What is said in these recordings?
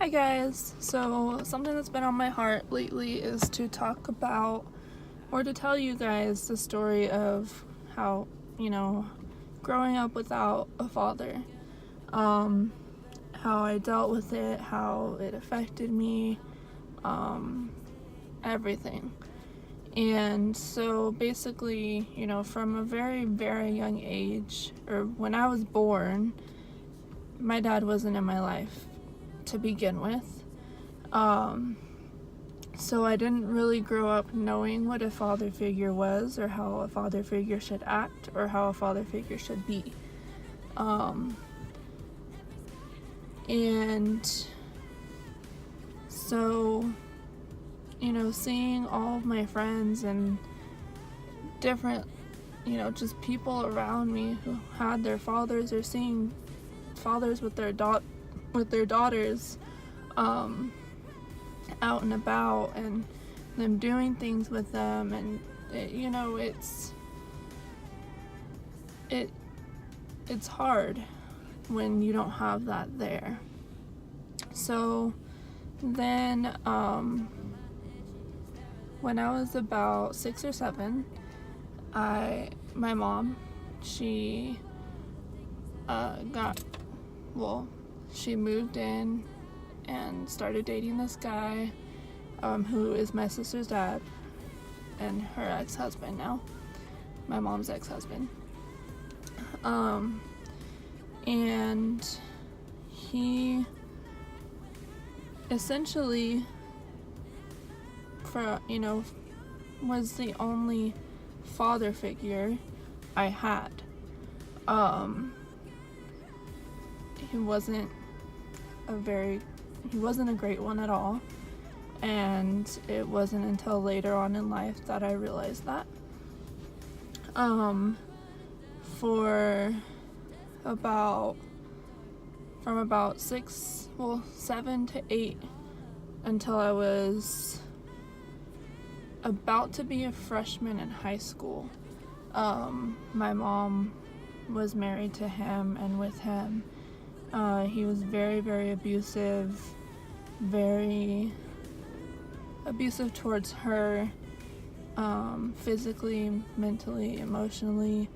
Hi guys, so something that's been on my heart lately is to talk about or to tell you guys the story of how, growing up without a father, how I dealt with it, how it affected me, everything. And so basically, from a very, very young age, or when I was born, my dad wasn't in my life to begin with. So I didn't really grow up knowing what a father figure was, or how a father figure should act, or how a father figure should be. And so, seeing all of my friends and different, just people around me who had their fathers, or seeing fathers with their daughters, out and about, and them doing things with them, and it's hard when you don't have that there. So then when I was about 6 or 7, my mom, she she moved in and started dating this guy, who is my sister's dad and her ex-husband now, my mom's ex-husband. And he essentially, was the only father figure I had. He wasn't a great one at all, and it wasn't until later on in life that I realized that. From about 7 to 8 until I was about to be a freshman in high school, my mom was married to him, and with him, he was very, very abusive, very abusive towards her, physically, mentally, emotionally,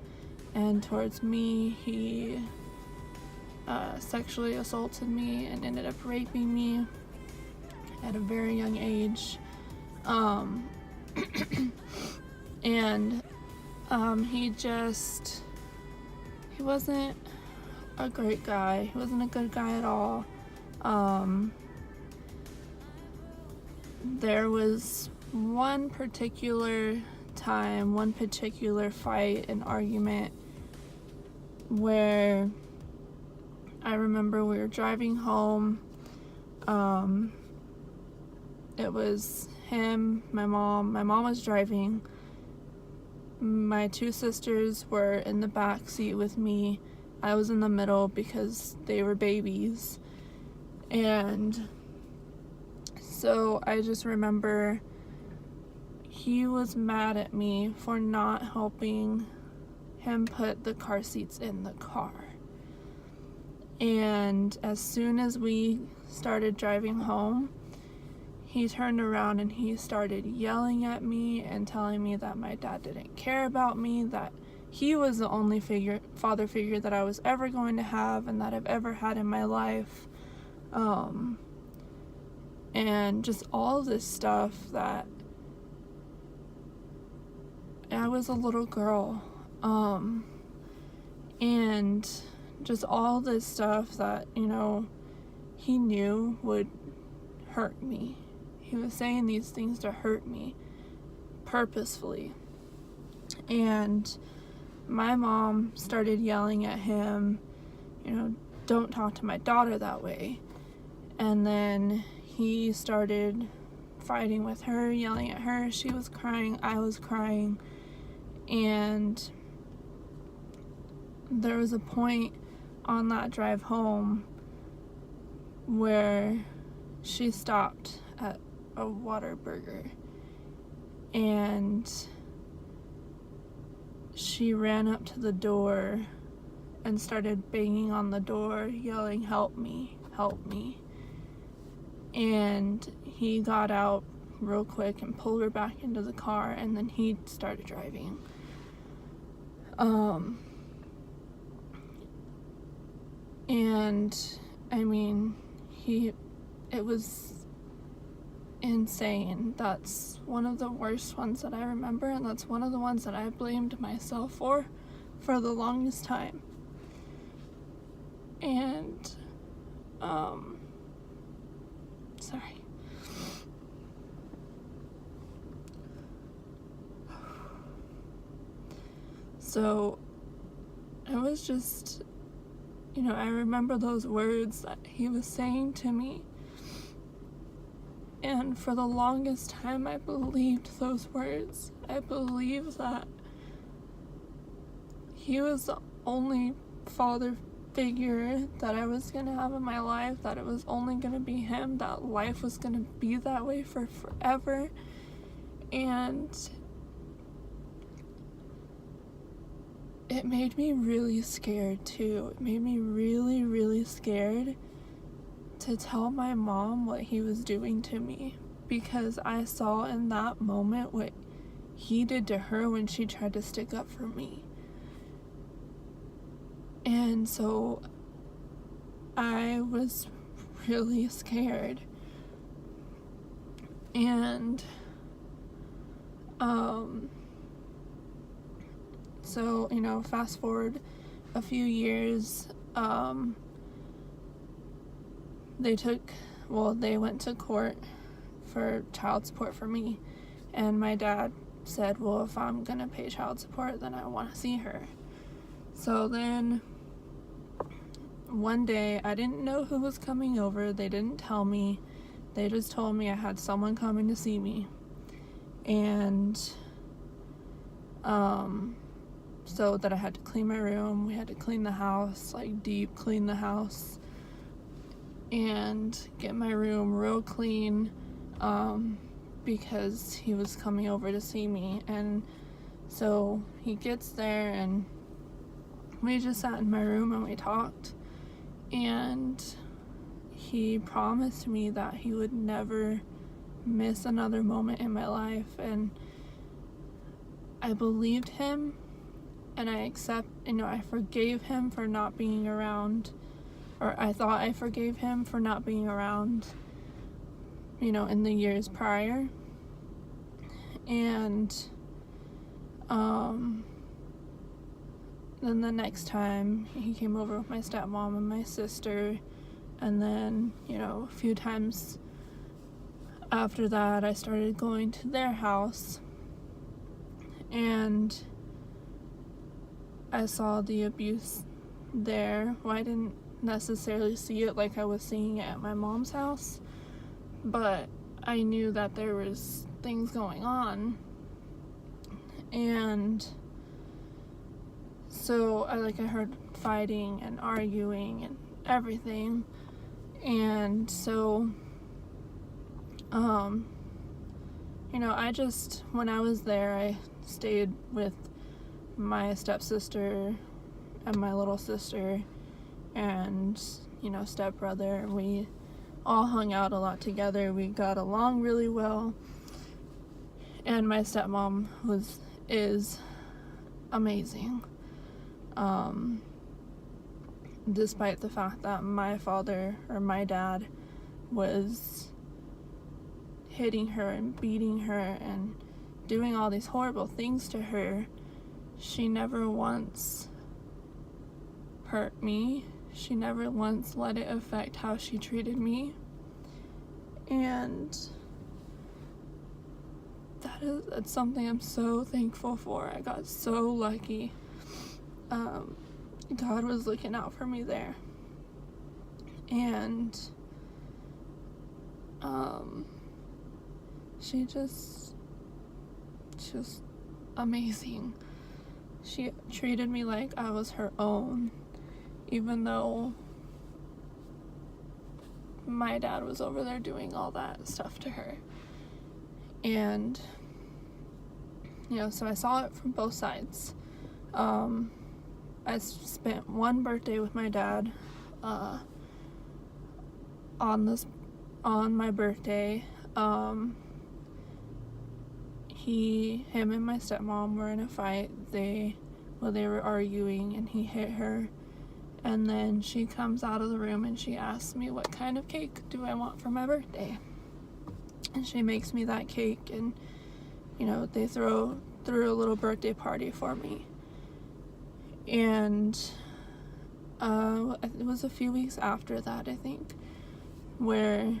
and towards me. He sexually assaulted me and ended up raping me at a very young age. And he wasn't a great guy. He wasn't a good guy at all. There was one particular time, one particular fight and argument where I remember we were driving home. It was him, my mom. My mom was driving. My 2 sisters were in the back seat with me. I was in the middle because they were babies. And so I just remember he was mad at me for not helping him put the car seats in the car. And as soon as we started driving home, he turned around and he started yelling at me and telling me that my dad didn't care about me, that he was the only father figure that I was ever going to have and that I've ever had in my life. And just all this stuff that I was a little girl. And just all this stuff that, he knew would hurt me. He was saying these things to hurt me purposefully. And my mom started yelling at him, don't talk to my daughter that way. And then he started fighting with her, yelling at her. She was crying, I was crying. And there was a point on that drive home where she stopped at a Whataburger, and she ran up to the door and started banging on the door, yelling, "Help me, help me." And he got out real quick and pulled her back into the car, and then he started driving. And I mean, it was insane. That's one of the worst ones that I remember, and that's one of the ones that I blamed myself for the longest time. And sorry. So it was just, I remember those words that he was saying to me. And for the longest time, I believed those words. I believed that he was the only father figure that I was going to have in my life, that it was only going to be him, that life was going to be that way for forever. And it made me really scared too. It made me really, really scared to tell my mom what he was doing to me, because I saw in that moment what he did to her when she tried to stick up for me. And so I was really scared. And so, fast forward a few years, they went to court for child support for me, and my dad said, well, if I'm gonna pay child support, then I want to see her. So then one day, I didn't know who was coming over. They didn't tell me. They just told me I had someone coming to see me. And so that I had to clean my room. We had to clean the house, like deep clean the house, and get my room real clean, because he was coming over to see me. And so he gets there, and we just sat in my room and we talked, and he promised me that he would never miss another moment in my life. And I believed him, and I forgave him for not being around, or I thought I forgave him for not being around, in the years prior. And then the next time he came over with my stepmom and my sister, and then, a few times after that, I started going to their house, and I saw the abuse there. Well, I didn't necessarily see it like I was seeing it at my mom's house, but I knew that there was things going on. And so I heard fighting and arguing and everything. And so when I was there, I stayed with my stepsister and my little sister and, stepbrother. We all hung out a lot together. We got along really well. And my stepmom is amazing. Despite the fact that my father, or my dad, was hitting her and beating her and doing all these horrible things to her, she never once hurt me. She never once let it affect how she treated me. And that's something I'm so thankful for. I got so lucky. God was looking out for me there. And she just amazing. She treated me like I was her own, even though my dad was over there doing all that stuff to her. And so I saw it from both sides. I on on my birthday, him and my stepmom were in a fight. They were arguing, and he hit her. And then she comes out of the room and she asks me what kind of cake do I want for my birthday. And she makes me that cake, and they threw a little birthday party for me. And it was a few weeks after that, I think, where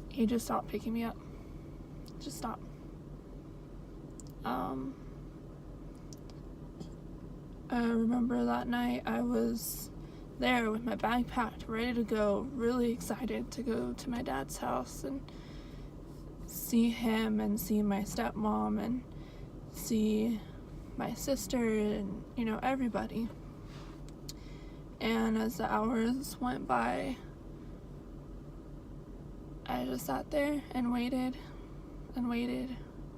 he just stopped picking me up. Just stopped. I remember that night I was there with my bag packed, ready to go, really excited to go to my dad's house and see him and see my stepmom and see my sister and, everybody. And as the hours went by, I just sat there and waited and waited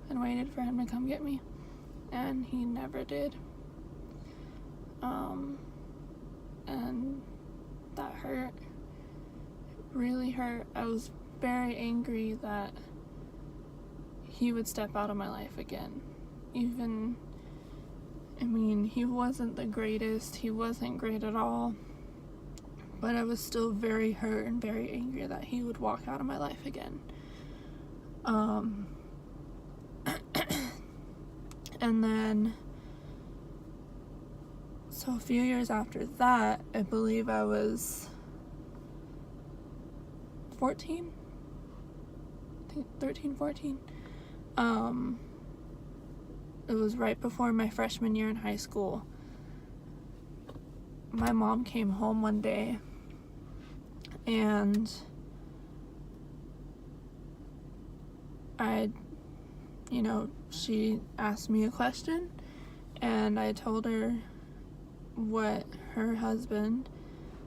and waited for him to come get me. And he never did. And that hurt. It really hurt. I was very angry that he would step out of my life again. He wasn't the greatest. He wasn't great at all. But I was still very hurt and very angry that he would walk out of my life again. And then, so a few years after that, I believe I was 14? I think 13, 14. It was right before my freshman year in high school. My mom came home one day, and she asked me a question, and I told her what her husband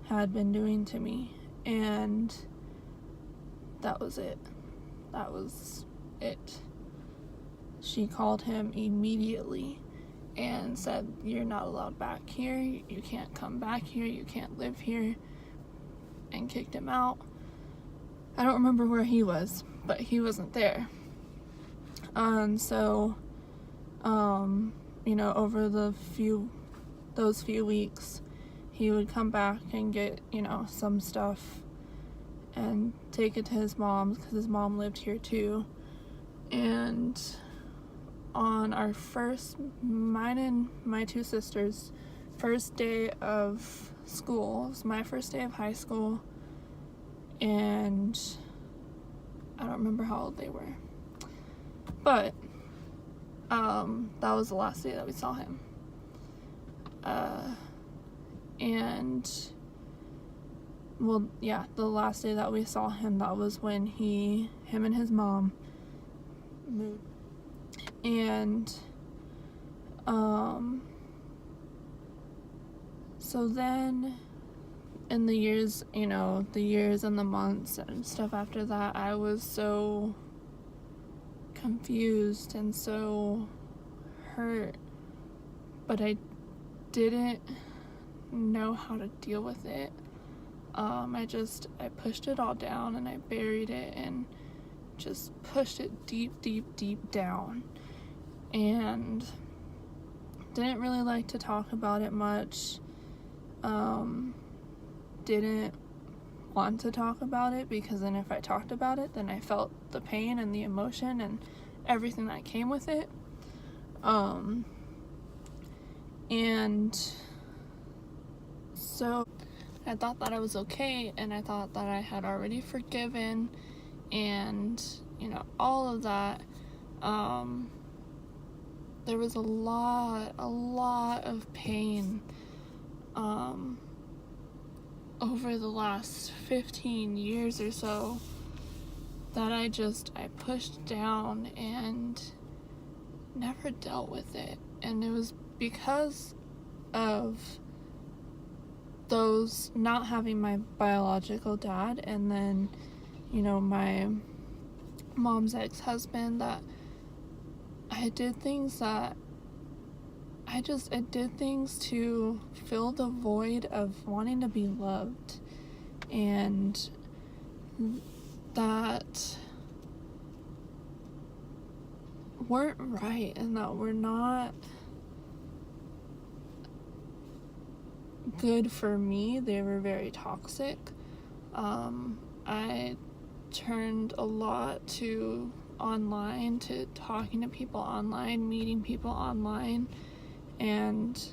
had been doing to me, and that was it. That was it. She called him immediately and said, "You're not allowed back here. You can't come back here. You can't live here," and kicked him out. I don't remember where he was, but he wasn't there. So, over those few weeks, he would come back and get, some stuff and take it to his mom's, because his mom lived here too. And on our mine and my two sisters' first day of school, it was my first day of high school, and I don't remember how old they were. But, that was the last day that we saw him. The last day that we saw him, that was when him and his mom moved. And, so then, in the years and the months and stuff after that, I was so confused and so hurt, but I didn't know how to deal with it. I pushed it all down, and I buried it and just pushed it deep, deep, deep down, and didn't really like to talk about it much. Didn't want to talk about it, because then if I talked about it, then I felt the pain and the emotion and everything that came with it. And so I thought that I was okay, and I thought that I had already forgiven, and all of that. There was a lot of pain over the last 15 years or so that I pushed down and never dealt with it. And it was because of those not having my biological dad, and then my mom's ex-husband, that I did things to fill the void of wanting to be loved, and that weren't right and that were not good for me. They were very toxic. I turned a lot to online, to talking to people online, meeting people online, and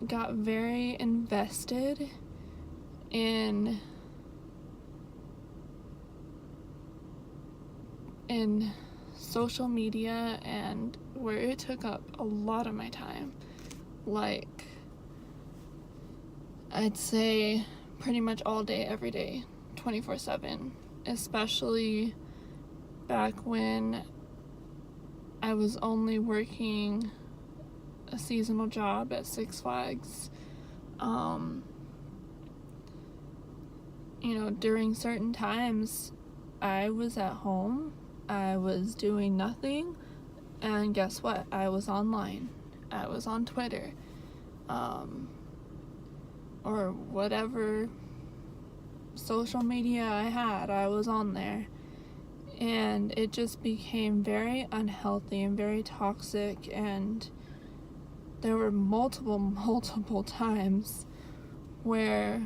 got very invested in social media, and where it took up a lot of my time. Like, I'd say pretty much all day, every day, 24/7, especially back when I was only working a seasonal job at Six Flags. During certain times, I was at home, I was doing nothing, and guess what? I was online. I was on Twitter, or whatever social media I had, I was on there. And it just became very unhealthy and very toxic, and there were multiple times where,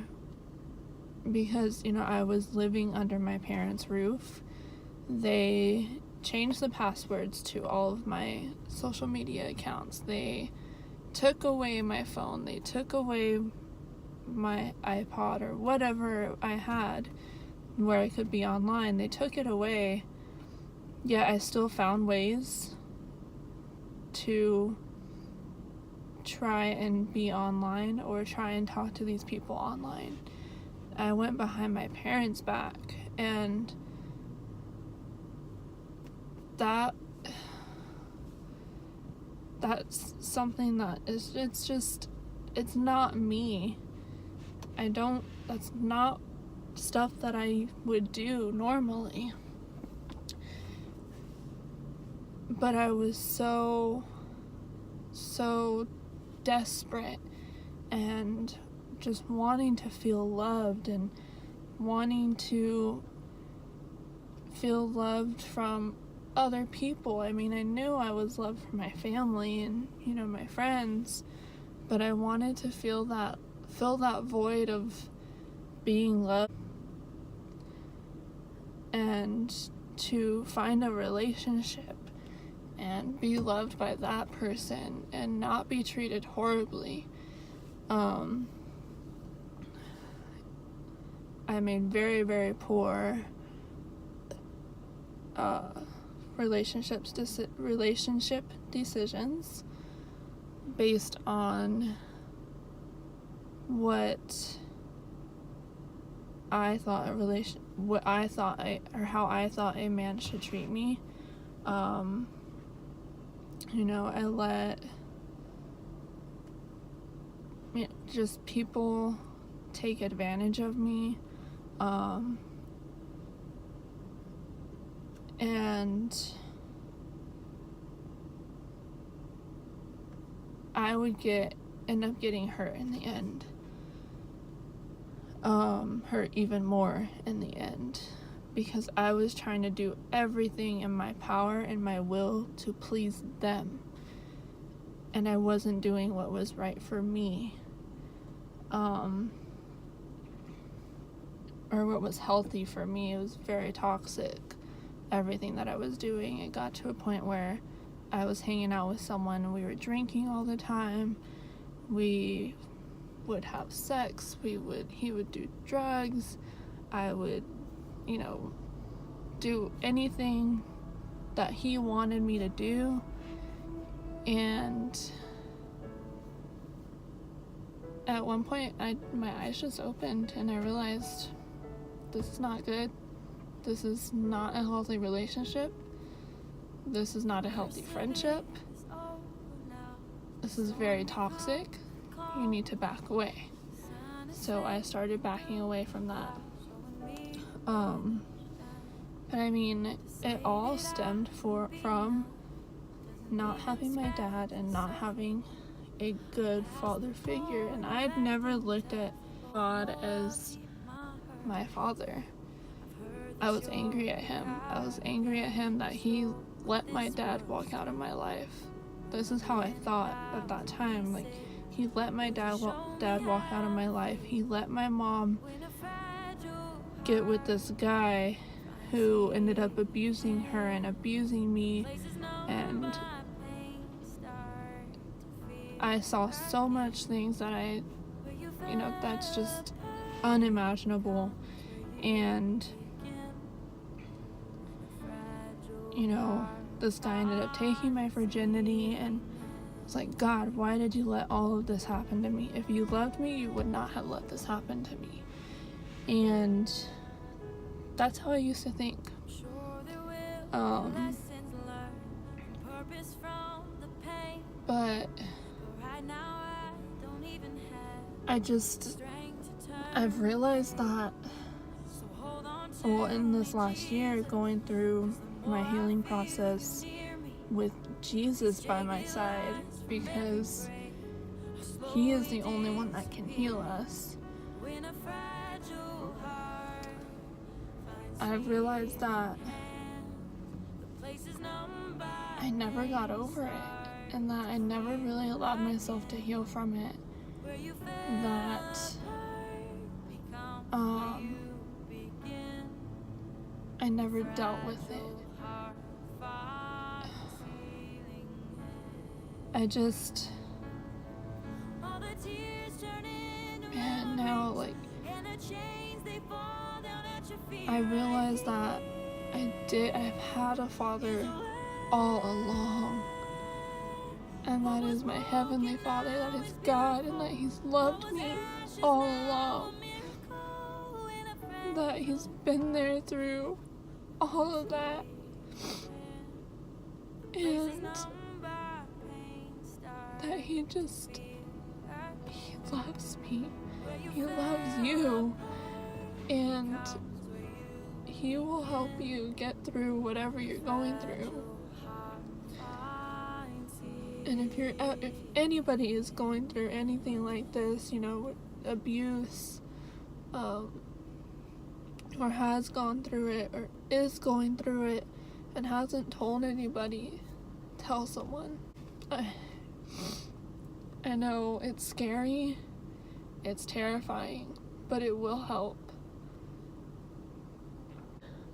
because, I was living under my parents' roof, they changed the passwords to all of my social media accounts. They took away my phone. They took away my iPod or whatever I had where I could be online. They took it away, yet I still found ways to try and be online or try and talk to these people online. I went behind my parents' back, and that's something that is, it's not me. That's not stuff that I would do normally. But I was so desperate and just wanting to feel loved and wanting to feel loved from other people. I mean, I knew I was loved from my family and, my friends, but I wanted to fill that void of being loved, and to find a relationship and be loved by that person and not be treated horribly. I made very, very poor relationship decisions based on what I thought how I thought a man should treat me. I let just people take advantage of me, and I would end up getting hurt in the end, hurt even more in the end, because I was trying to do everything in my power and my will to please them, and I wasn't doing what was right for me, or what was healthy for me. It was very toxic, everything that I was doing. It got to a point where I was hanging out with someone and we were drinking all the time. We would have sex. He would do drugs. I would, do anything that he wanted me to do. And at one point, my eyes just opened and I realized this is not good. This is not a healthy relationship. This is not a healthy friendship. This is very toxic. You need to back away. So I started backing away from that. But I mean, it all stemmed from not having my dad and not having a good father figure. And I'd never looked at God as my father. I was angry at him. I was angry at him that he let my dad walk out of my life. This is how I thought at that time. Like, he let my dad walk out of my life. He let my mom get with this guy who ended up abusing her and abusing me, and I saw so much things that that's just unimaginable. And this guy ended up taking my virginity, and it's like, God, why did you let all of this happen to me? If you loved me, you would not have let this happen to me. And that's how I used to think. But I've realized that, in this last year, going through my healing process with Jesus by my side, because he is the only one that can heal us, I've realized that I never got over it, and that I never really allowed myself to heal from it. That I never dealt with it. Now, I realize that I've had a father all along, and that is my Heavenly Father, that is God, and that he's loved me all along, that he's been there through all of that, and that he loves me, he loves you, and he will help you get through whatever you're going through. And if anybody is going through anything like this, abuse, or has gone through it, or is going through it, and hasn't told anybody, tell someone. I know it's scary, it's terrifying, but it will help.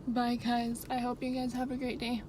Bye guys, I hope you guys have a great day.